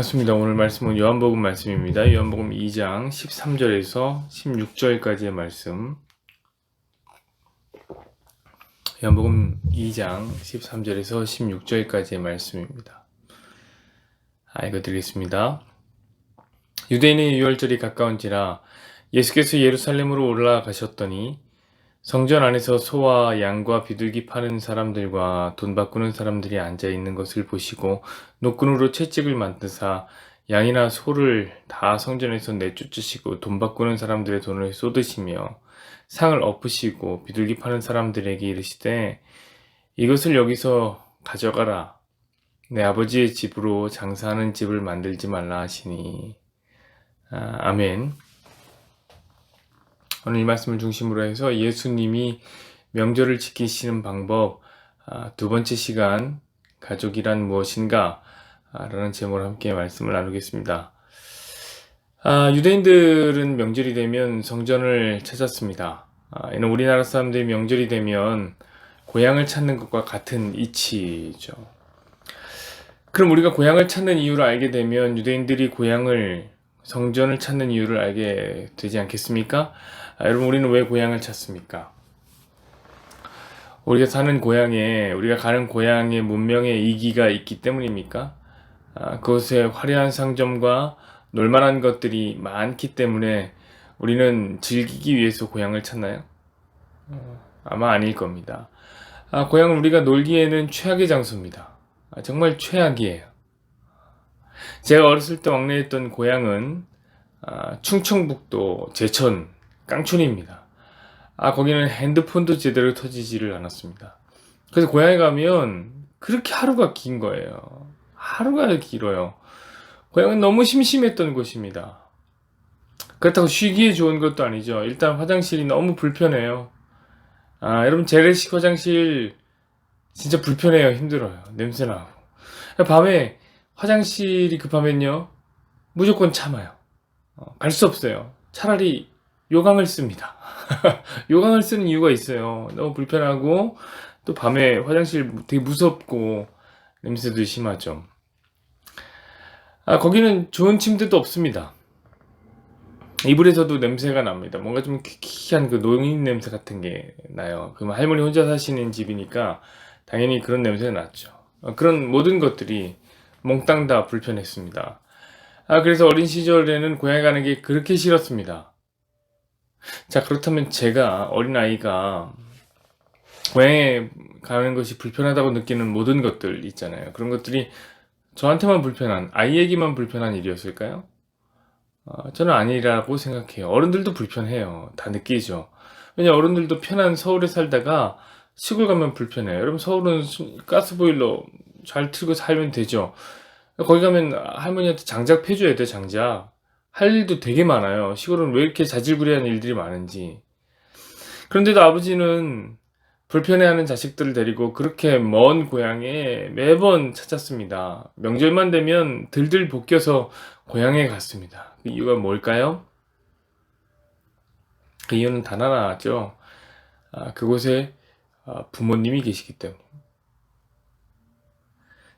반갑습니다. 오늘 말씀은 요한복음 말씀입니다. 요한복음 2장 13절에서 16절까지의 말씀. 요한복음 2장 13절에서 16절까지의 말씀입니다. 읽어드리겠습니다. 유대인의 유월절이 가까운지라 예수께서 예루살렘으로 올라가셨더니 성전 안에서 소와 양과 비둘기 파는 사람들과 돈 바꾸는 사람들이 앉아 있는 것을 보시고 노끈으로 채찍을 만드사 양이나 소를 다 성전에서 내쫓으시고 돈 바꾸는 사람들의 돈을 쏟으시며 상을 엎으시고 비둘기 파는 사람들에게 이르시되 이것을 여기서 가져가라. 내 아버지의 집으로 장사하는 집을 만들지 말라 하시니. 아멘. 오늘 이 말씀을 중심으로 해서 예수님이 명절을 지키시는 방법, 두 번째 시간, 가족이란 무엇인가? 라는 제목으로 함께 말씀을 나누겠습니다. 유대인들은 명절이 되면 성전을 찾았습니다. 이는 우리나라 사람들이 명절이 되면 고향을 찾는 것과 같은 이치죠. 그럼 우리가 고향을 찾는 이유를 알게 되면 유대인들이 성전을 찾는 이유를 알게 되지 않겠습니까? 여러분, 우리는 왜 고향을 찾습니까? 우리가 가는 고향에 문명의 이기가 있기 때문입니까? 그곳에 화려한 상점과 놀만한 것들이 많기 때문에 우리는 즐기기 위해서 고향을 찾나요? 아마 아닐 겁니다. 고향은 우리가 놀기에는 최악의 장소입니다. 정말 최악이에요. 제가 어렸을 때 왕래했던 고향은 충청북도 제천 깡촌입니다. 거기는 핸드폰도 제대로 터지지를 않았습니다. 그래서 고향에 가면 그렇게 하루가 긴 거예요. 하루가 길어요. 고향은 너무 심심했던 곳입니다. 그렇다고 쉬기에 좋은 것도 아니죠. 일단 화장실이 너무 불편해요. 여러분, 재래식 화장실 진짜 불편해요. 힘들어요. 냄새나고. 밤에 화장실이 급하면요, 무조건 참아요. 갈 수 없어요. 차라리 요강을 씁니다. 요강을 쓰는 이유가 있어요. 너무 불편하고 또 밤에 화장실 되게 무섭고 냄새도 심하죠. 거기는 좋은 침대도 없습니다. 이불에서도 냄새가 납니다. 뭔가 좀 퀴퀴한 그 노인 냄새 같은 게 나요. 그럼 할머니 혼자 사시는 집이니까 당연히 그런 냄새가 났죠. 그런 모든 것들이 몽땅 다 불편했습니다. 그래서 어린 시절에는 고향에 가는 게 그렇게 싫었습니다. 자, 그렇다면 제가 어린아이가 고향에 가는 것이 불편하다고 느끼는 모든 것들 있잖아요. 그런 것들이 저한테만 아이에게만 불편한 일이었을까요? 저는 아니라고 생각해요. 어른들도 불편해요. 다 느끼죠. 왜냐, 어른들도 편한 서울에 살다가 시골 가면 불편해요. 여러분, 서울은 가스보일러 잘 틀고 살면 되죠. 거기 가면 할머니한테 장작 패줘야 돼, 장작. 할 일도 되게 많아요. 시골은 왜 이렇게 자질구레한 일들이 많은지. 그런데도 아버지는 불편해하는 자식들을 데리고 그렇게 먼 고향에 매번 찾았습니다. 명절만 되면 들들 볶여서 고향에 갔습니다. 그 이유가 뭘까요? 그 이유는 단 하나죠. 그곳에 부모님이 계시기 때문에.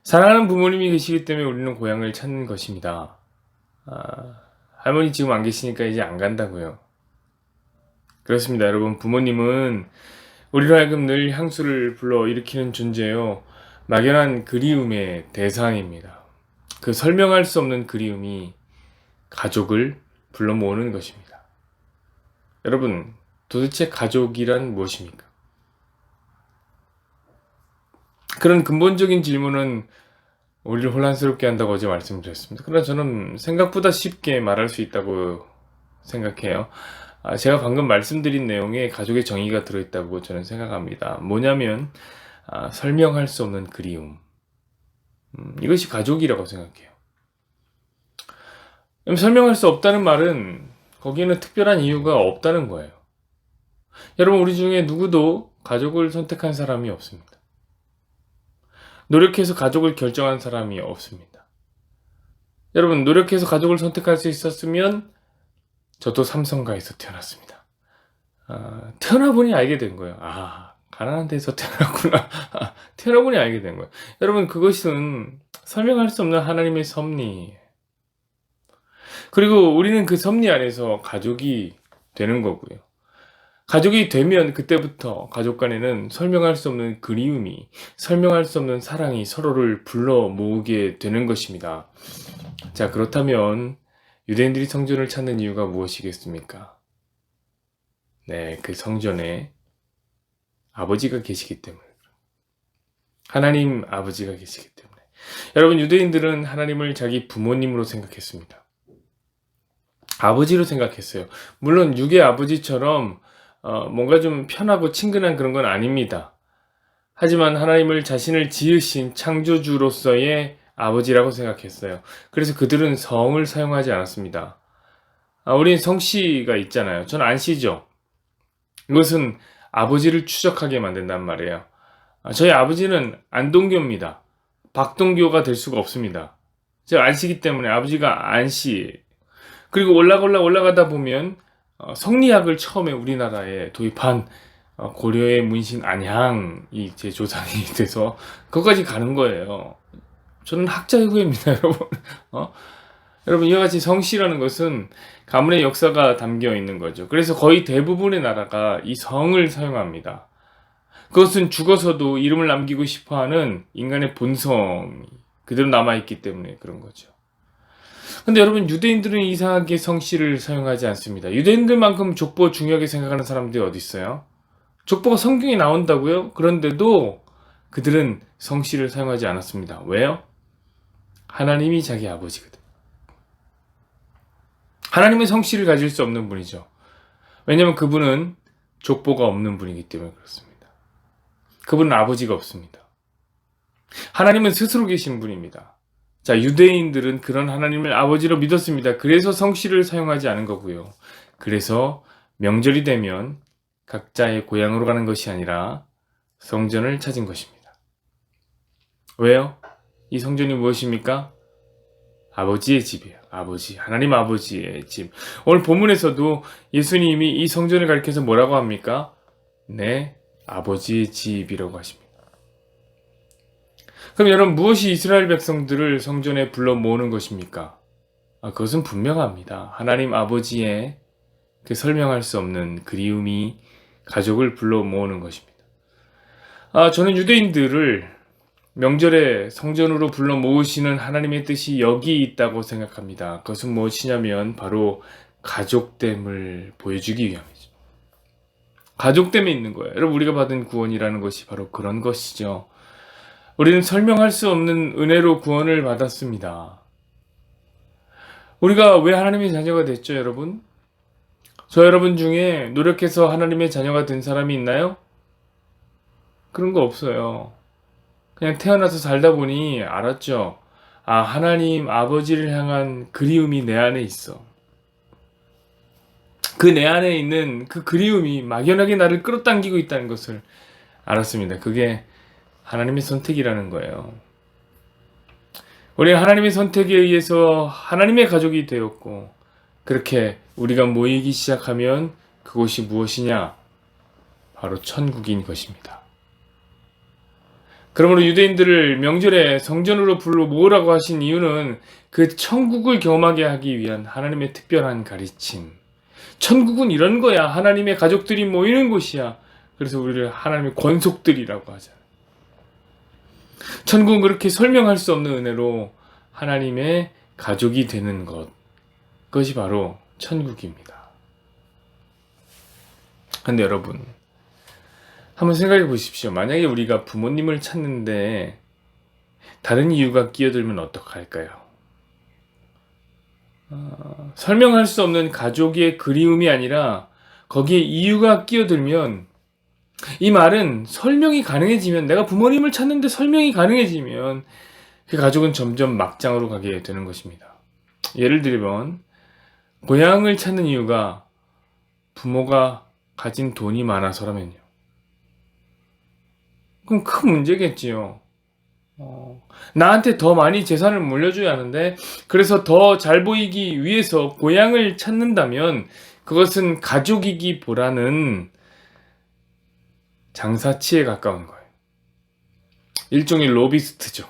사랑하는 부모님이 계시기 때문에 우리는 고향을 찾는 것입니다. 할머니 지금 안 계시니까 이제 안 간다고요. 그렇습니다. 여러분, 부모님은 우리로 하여금 늘 향수를 불러일으키는 존재요. 막연한 그리움의 대상입니다. 그 설명할 수 없는 그리움이 가족을 불러 모으는 것입니다. 여러분, 도대체 가족이란 무엇입니까? 그런 근본적인 질문은 우리를 혼란스럽게 한다고 어제 말씀드렸습니다. 그러나 저는 생각보다 쉽게 말할 수 있다고 생각해요. 제가 방금 말씀드린 내용에 가족의 정의가 들어있다고 저는 생각합니다. 뭐냐면 설명할 수 없는 그리움. 이것이 가족이라고 생각해요. 설명할 수 없다는 말은 거기에는 특별한 이유가 없다는 거예요. 여러분, 우리 중에 누구도 가족을 선택한 사람이 없습니다. 노력해서 가족을 결정한 사람이 없습니다. 여러분, 노력해서 가족을 선택할 수 있었으면 저도 삼성가에서 태어났습니다. 태어나보니 알게 된 거예요. 가난한 데서 태어났구나. 태어나보니 알게 된 거예요. 여러분, 그것은 설명할 수 없는 하나님의 섭리. 그리고 우리는 그 섭리 안에서 가족이 되는 거고요. 가족이 되면 그때부터 가족 간에는 설명할 수 없는 그리움이, 설명할 수 없는 사랑이 서로를 불러 모으게 되는 것입니다. 자, 그렇다면 유대인들이 성전을 찾는 이유가 무엇이겠습니까? 네, 그 성전에 아버지가 계시기 때문에. 하나님 아버지가 계시기 때문에. 여러분, 유대인들은 하나님을 자기 부모님으로 생각했습니다. 아버지로 생각했어요. 물론 육의 아버지처럼 뭔가 좀 편하고 친근한 그런 건 아닙니다. 하지만 하나님을 자신을 지으신 창조주로서의 아버지라고 생각했어요. 그래서 그들은 성을 사용하지 않았습니다. 우린 성씨가 있잖아요. 전 안 씨죠. 이것은 아버지를 추적하게 만든단 말이에요. 저희 아버지는 안동교입니다. 박동교가 될 수가 없습니다. 제가 안씨기 때문에 아버지가 안씨. 그리고 올라가다 보면 성리학을 처음에 우리나라에 도입한 고려의 문신 안향이 제 조상이 돼서 그것까지 가는 거예요. 저는 학자의 후예입니다, 여러분. 여러분, 이와 같이 성씨라는 것은 가문의 역사가 담겨 있는 거죠. 그래서 거의 대부분의 나라가 이 성을 사용합니다. 그것은 죽어서도 이름을 남기고 싶어하는 인간의 본성이 그대로 남아있기 때문에 그런 거죠. 근데 여러분, 유대인들은 이상하게 성씨를 사용하지 않습니다. 유대인들만큼 족보 중요하게 생각하는 사람들이 어디 있어요? 족보가 성경에 나온다고요? 그런데도 그들은 성씨를 사용하지 않았습니다. 왜요? 하나님이 자기 아버지거든. 하나님은 성씨를 가질 수 없는 분이죠. 왜냐하면 그분은 족보가 없는 분이기 때문에 그렇습니다. 그분은 아버지가 없습니다. 하나님은 스스로 계신 분입니다. 자, 유대인들은 그런 하나님을 아버지로 믿었습니다. 그래서 성씨를 사용하지 않은 거고요. 그래서 명절이 되면 각자의 고향으로 가는 것이 아니라 성전을 찾은 것입니다. 왜요? 이 성전이 무엇입니까? 아버지의 집이에요. 아버지, 하나님 아버지의 집. 오늘 본문에서도 예수님이 이 성전을 가리켜서 뭐라고 합니까? 네, 아버지의 집이라고 하십니다. 그럼 여러분, 무엇이 이스라엘 백성들을 성전에 불러 모으는 것입니까? 그것은 분명합니다. 하나님 아버지의 그 설명할 수 없는 그리움이 가족을 불러 모으는 것입니다. 저는 유대인들을 명절에 성전으로 불러 모으시는 하나님의 뜻이 여기 있다고 생각합니다. 그것은 무엇이냐면 바로 가족됨을 보여주기 위함이죠. 가족됨에 있는 거예요. 여러분, 우리가 받은 구원이라는 것이 바로 그런 것이죠. 우리는 설명할 수 없는 은혜로 구원을 받았습니다. 우리가 왜 하나님의 자녀가 됐죠, 여러분? 저 여러분 중에 노력해서 하나님의 자녀가 된 사람이 있나요? 그런 거 없어요. 그냥 태어나서 살다 보니 알았죠. 하나님 아버지를 향한 그리움이 내 안에 있어. 그 내 안에 있는 그 그리움이 막연하게 나를 끌어당기고 있다는 것을 알았습니다. 그게 하나님의 선택이라는 거예요. 우리는 하나님의 선택에 의해서 하나님의 가족이 되었고, 그렇게 우리가 모이기 시작하면 그곳이 무엇이냐? 바로 천국인 것입니다. 그러므로 유대인들을 명절에 성전으로 불러 모으라고 하신 이유는 그 천국을 경험하게 하기 위한 하나님의 특별한 가르침. 천국은 이런 거야. 하나님의 가족들이 모이는 곳이야. 그래서 우리를 하나님의 권속들이라고 하잖아요. 천국은 그렇게 설명할 수 없는 은혜로 하나님의 가족이 되는 것. 그것이 바로 천국입니다. 근데 여러분, 한번 생각해 보십시오. 만약에 우리가 부모님을 찾는데 다른 이유가 끼어들면 어떡할까요? 설명할 수 없는 가족의 그리움이 아니라 거기에 이유가 끼어들면, 이 말은 설명이 가능해지면, 내가 부모님을 찾는데 설명이 가능해지면 그 가족은 점점 막장으로 가게 되는 것입니다. 예를 들면 고향을 찾는 이유가 부모가 가진 돈이 많아서라면요. 그럼 큰 문제겠지요. 나한테 더 많이 재산을 물려줘야 하는데, 그래서 더 잘 보이기 위해서 고향을 찾는다면 그것은 가족이기보다는 장사치에 가까운 거예요. 일종의 로비스트죠.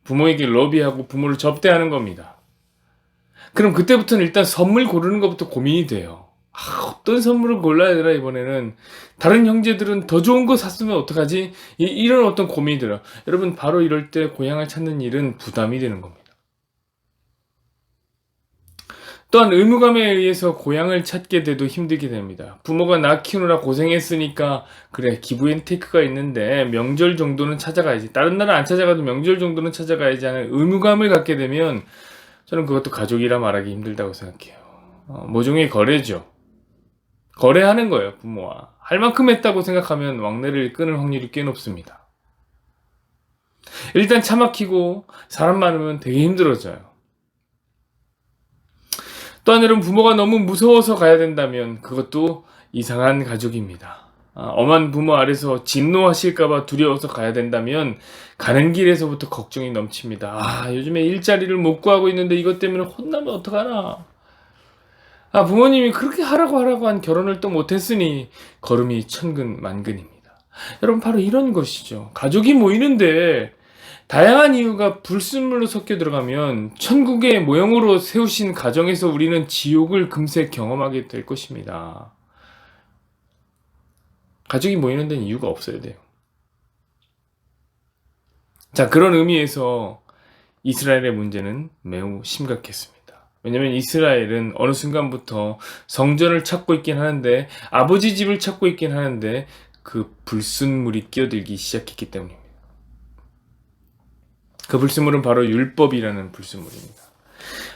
부모에게 로비하고 부모를 접대하는 겁니다. 그럼 그때부터는 일단 선물 고르는 것부터 고민이 돼요. 어떤 선물을 골라야 되나 이번에는. 다른 형제들은 더 좋은 거 샀으면 어떡하지? 이런 어떤 고민이 들어요. 여러분 바로 이럴 때 고향을 찾는 일은 부담이 되는 겁니다. 또한 의무감에 의해서 고향을 찾게 돼도 힘들게 됩니다. 부모가 나 키우느라 고생했으니까 그래 기브앤테이크가 있는데 명절 정도는 찾아가야지. 다른 날은 안 찾아가도 명절 정도는 찾아가야지 하는 의무감을 갖게 되면 저는 그것도 가족이라 말하기 힘들다고 생각해요. 모종의 거래죠. 거래하는 거예요, 부모와. 할 만큼 했다고 생각하면 왕래를 끊을 확률이 꽤 높습니다. 일단 차 막히고 사람 많으면 되게 힘들어져요. 또 하나는 부모가 너무 무서워서 가야 된다면 그것도 이상한 가족입니다. 엄한 부모 아래서 진노하실까봐 두려워서 가야 된다면 가는 길에서부터 걱정이 넘칩니다. 요즘에 일자리를 못 구하고 있는데 이것 때문에 혼나면 어떡하나. 부모님이 그렇게 하라고 한 결혼을 또 못했으니 걸음이 천근만근입니다. 여러분 바로 이런 것이죠. 가족이 모이는데 다양한 이유가 불순물로 섞여 들어가면 천국의 모형으로 세우신 가정에서 우리는 지옥을 금세 경험하게 될 것입니다. 가족이 모이는 데는 이유가 없어야 돼요. 자, 그런 의미에서 이스라엘의 문제는 매우 심각했습니다. 왜냐면 이스라엘은 어느 순간부터 성전을 찾고 있긴 하는데 아버지 집을 찾고 있긴 하는데 그 불순물이 끼어들기 시작했기 때문입니다. 그 불순물은 바로 율법이라는 불순물입니다.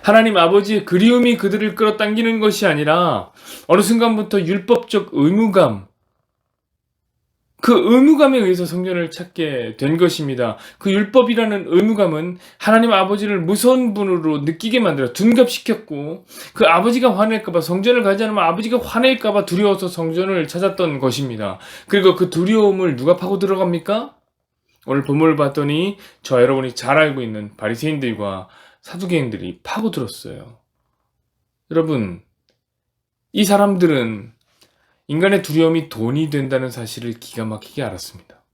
하나님 아버지의 그리움이 그들을 끌어당기는 것이 아니라 어느 순간부터 율법적 의무감, 그 의무감에 의해서 성전을 찾게 된 것입니다. 그 율법이라는 의무감은 하나님 아버지를 무서운 분으로 느끼게 만들어 둔갑시켰고 그 아버지가 화낼까봐 성전을 가지 않으면 아버지가 화낼까봐 두려워서 성전을 찾았던 것입니다. 그리고 그 두려움을 누가 파고 들어갑니까? 오늘 본문을 봤더니 저 여러분이 잘 알고 있는 바리새인들과 사두개인들이 파고들었어요. 여러분, 이 사람들은 인간의 두려움이 돈이 된다는 사실을 기가 막히게 알았습니다.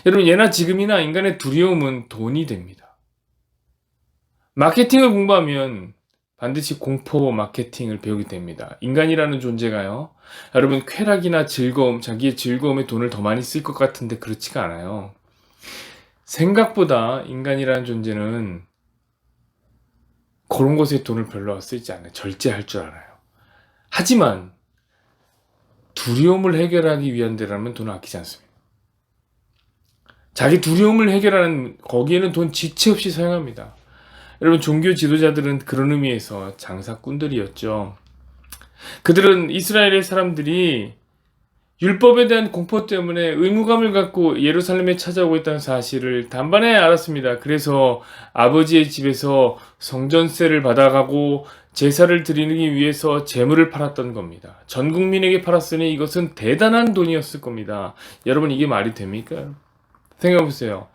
여러분, 예나 지금이나 인간의 두려움은 돈이 됩니다. 마케팅을 공부하면 반드시 공포 마케팅을 배우게 됩니다. 인간이라는 존재가요. 여러분 쾌락이나 즐거움, 자기의 즐거움에 돈을 더 많이 쓸 것 같은데 그렇지가 않아요. 생각보다 인간이라는 존재는 그런 것에 돈을 별로 쓰지 않아요. 절제할 줄 알아요. 하지만 두려움을 해결하기 위한 데라면 돈을 아끼지 않습니다. 자기 두려움을 해결하는 거기에는 돈 지체 없이 사용합니다. 여러분 종교 지도자들은 그런 의미에서 장사꾼들이었죠. 그들은 이스라엘의 사람들이 율법에 대한 공포 때문에 의무감을 갖고 예루살렘에 찾아오고 있다는 사실을 단번에 알았습니다. 그래서 아버지의 집에서 성전세를 받아가고 제사를 드리기 위해서 재물을 팔았던 겁니다. 전 국민에게 팔았으니 이것은 대단한 돈이었을 겁니다. 여러분 이게 말이 됩니까? 생각해보세요.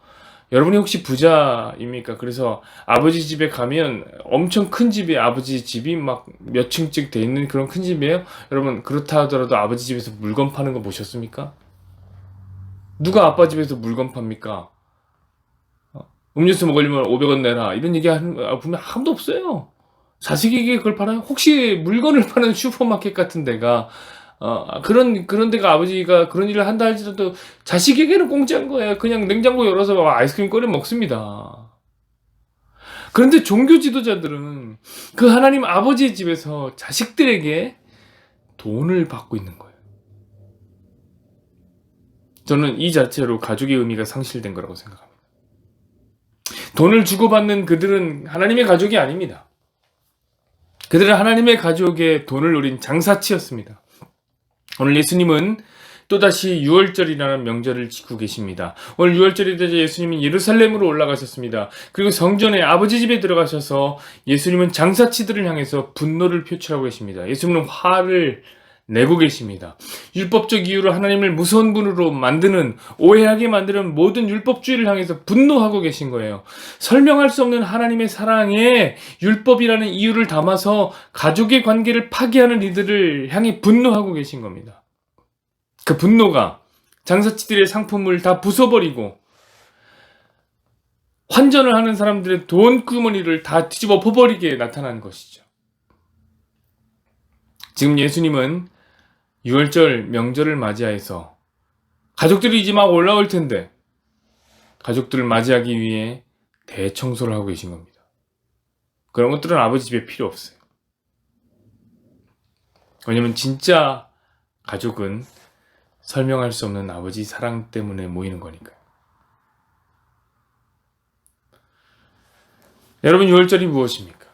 여러분이 혹시 부자입니까? 그래서 아버지 집에 가면 엄청 큰 집이 아버지 집이 막 몇 층씩 돼 있는 그런 큰 집이에요? 여러분 그렇다 하더라도 아버지 집에서 물건 파는 거 보셨습니까? 누가 아빠 집에서 물건 팝니까? 음료수 먹으려면 500원 내라 이런 얘기 하는 보면 아무도 없어요. 자식에게 그걸 팔아요? 혹시 물건을 파는 슈퍼마켓 같은 데가 그런 데가 아버지가 그런 일을 한다 할지라도 자식에게는 공짜인 거예요. 그냥 냉장고 열어서 아이스크림 꺼내 먹습니다. 그런데 종교 지도자들은 그 하나님 아버지의 집에서 자식들에게 돈을 받고 있는 거예요. 저는 이 자체로 가족의 의미가 상실된 거라고 생각합니다. 돈을 주고받는 그들은 하나님의 가족이 아닙니다. 그들은 하나님의 가족의 돈을 노린 장사치였습니다. 오늘 예수님은 또다시 유월절이라는 명절을 지키고 계십니다. 오늘 유월절이 되자 예수님은 예루살렘으로 올라가셨습니다. 그리고 성전에 아버지 집에 들어가셔서 예수님은 장사치들을 향해서 분노를 표출하고 계십니다. 예수님은 화를 내고 계십니다. 율법적 이유로 하나님을 무서운 분으로 만드는, 오해하게 만드는 모든 율법주의를 향해서 분노하고 계신 거예요. 설명할 수 없는 하나님의 사랑에 율법이라는 이유를 담아서 가족의 관계를 파괴하는 이들을 향해 분노하고 계신 겁니다. 그 분노가 장사치들의 상품을 다 부숴버리고 환전을 하는 사람들의 돈구머니를 다 뒤집어 엎어버리게 나타나는 것이죠. 지금 예수님은 유월절 명절을 맞이해서 가족들이 이제 막 올라올 텐데 가족들을 맞이하기 위해 대청소를 하고 계신 겁니다. 그런 것들은 아버지 집에 필요 없어요. 왜냐면 진짜 가족은 설명할 수 없는 아버지 사랑 때문에 모이는 거니까요. 여러분, 유월절이 무엇입니까?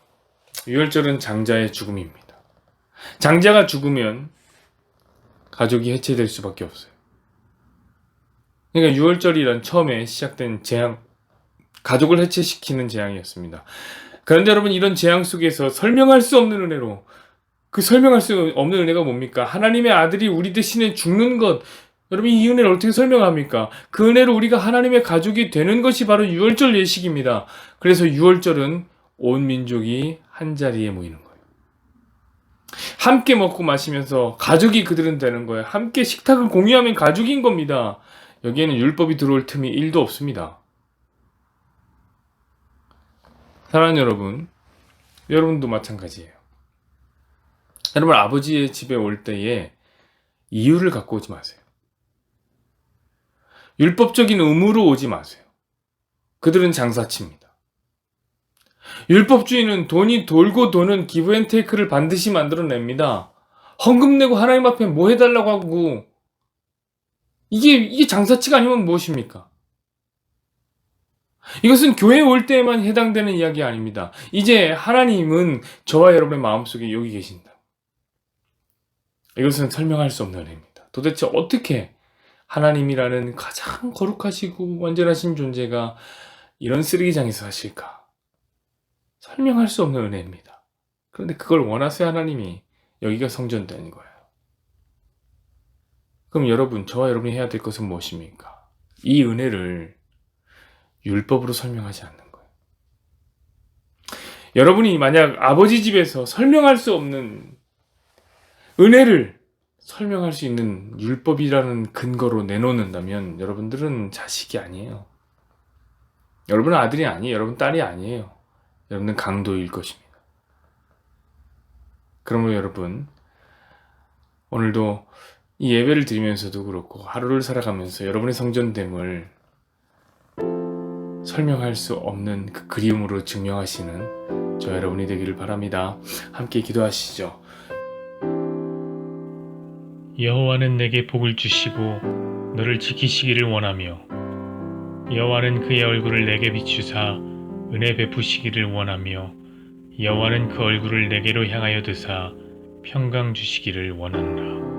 유월절은 장자의 죽음입니다. 장자가 죽으면 가족이 해체될 수밖에 없어요. 그러니까 유월절이란 처음에 시작된 재앙, 가족을 해체시키는 재앙이었습니다. 그런데 여러분, 이런 재앙 속에서 설명할 수 없는 은혜로, 그 설명할 수 없는 은혜가 뭡니까? 하나님의 아들이 우리 대신에 죽는 것. 여러분, 이 은혜를 어떻게 설명합니까? 그 은혜로 우리가 하나님의 가족이 되는 것이 바로 유월절 예식입니다. 그래서 유월절은 온 민족이 한자리에 모이는 거예요. 함께 먹고 마시면서 가족이 그들은 되는 거예요. 함께 식탁을 공유하면 가족인 겁니다. 여기에는 율법이 들어올 틈이 1도 없습니다. 사랑하는 여러분, 여러분도 마찬가지예요. 여러분, 아버지의 집에 올 때에 이유를 갖고 오지 마세요. 율법적인 의무로 오지 마세요. 그들은 장사치입니다. 율법주의는 돈이 돌고 도는 기브앤테이크를 반드시 만들어냅니다. 헌금 내고 하나님 앞에 뭐 해달라고 하고, 이게 장사치가 아니면 무엇입니까? 이것은 교회에 올 때에만 해당되는 이야기 아닙니다. 이제 하나님은 저와 여러분의 마음속에 여기 계신다. 이것은 설명할 수 없는 은혜입니다. 도대체 어떻게 하나님이라는 가장 거룩하시고 완전하신 존재가 이런 쓰레기장에서 하실까? 설명할 수 없는 은혜입니다. 그런데 그걸 원하세요, 하나님이. 여기가 성전된 거예요. 그럼 여러분, 저와 여러분이 해야 될 것은 무엇입니까? 이 은혜를 율법으로 설명하지 않는 거예요. 여러분이 만약 아버지 집에서 설명할 수 없는 은혜를 설명할 수 있는 율법이라는 근거로 내놓는다면 여러분들은 자식이 아니에요. 여러분은 아들이 아니에요. 여러분 딸이 아니에요. 여러분은 강도일 것입니다. 그러므로 여러분, 오늘도 이 예배를 드리면서도 그렇고 하루를 살아가면서 여러분의 성전됨을 설명할 수 없는 그 그리움으로 증명하시는 저 여러분이 되기를 바랍니다. 함께 기도하시죠. 여호와는 내게 복을 주시고 너를 지키시기를 원하며 여호와는 그의 얼굴을 내게 비추사 은혜 베푸시기를 원하며 여호와는 그 얼굴을 내게로 향하여 드사 평강 주시기를 원하노라.